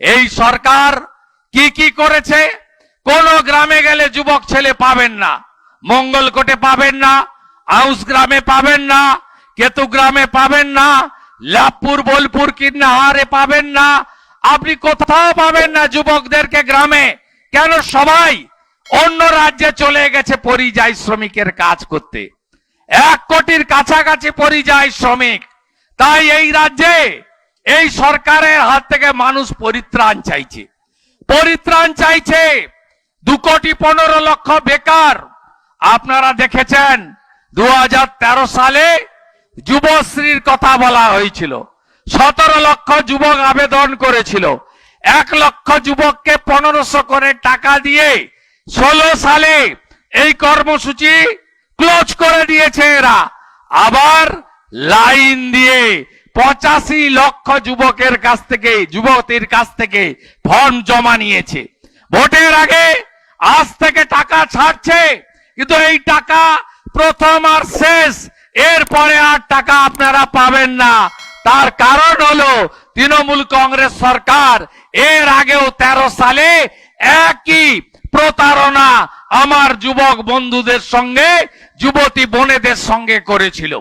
এই সরকার কি করেছে? কোন গ্রামে গেলে যুবক ছেলে পাবেন না, মঙ্গলকোটে পাবেন না, আউস গ্রামে পাবেন না, কেতু গ্রামে পাবেন না, লাভপুর বোলপুর কিন্নাহারে পাবেন না, আপনি কোথাও পাবেন না যুবকদেরকে গ্রামে। কেন? সবাই অন্য রাজ্যে চলে গেছে পরিযায়ী শ্রমিকের কাজ করতে। 1 কোটির কাছাকাছি পরিযায়ী শ্রমিক। তাই এই রাজ্যে এই সরকারের হাত থেকে মানুষ পরিত্রাণ চাইছে, পরিত্রাণ চাইছে। 2 কোটি 15 লক্ষ বেকার। আপনারা দেখেছেন 2013 সালে যুবশ্রীর কথা বলা হয়েছিল, 17 লক্ষ যুবক আবেদন করেছিল। 1 লক্ষ যুবককে 1500 করে টাকা দিয়ে 16 সালে এই কর্মসূচি ক্লোজ করে দিয়েছে এরা। আবার লাইন দিয়ে 85 লক্ষ যুবকের কাছ থেকে, যুবতীর কাছ থেকে ফর্ম জমা নিয়েছে। ভোটের আগে আজ থেকে টাকা ছাড়ছে, কিন্তু এই টাকা প্রথম আর শেষ, এরপরে আর টাকা আপনারা পাবেন না। তার কারণ হলো তৃণমূল কংগ্রেস সরকার এর আগেও 13 সালে একই প্রতারণা আমার যুবক বন্ধুদের সঙ্গে, যুবতী বোনেদের সঙ্গে করেছিল।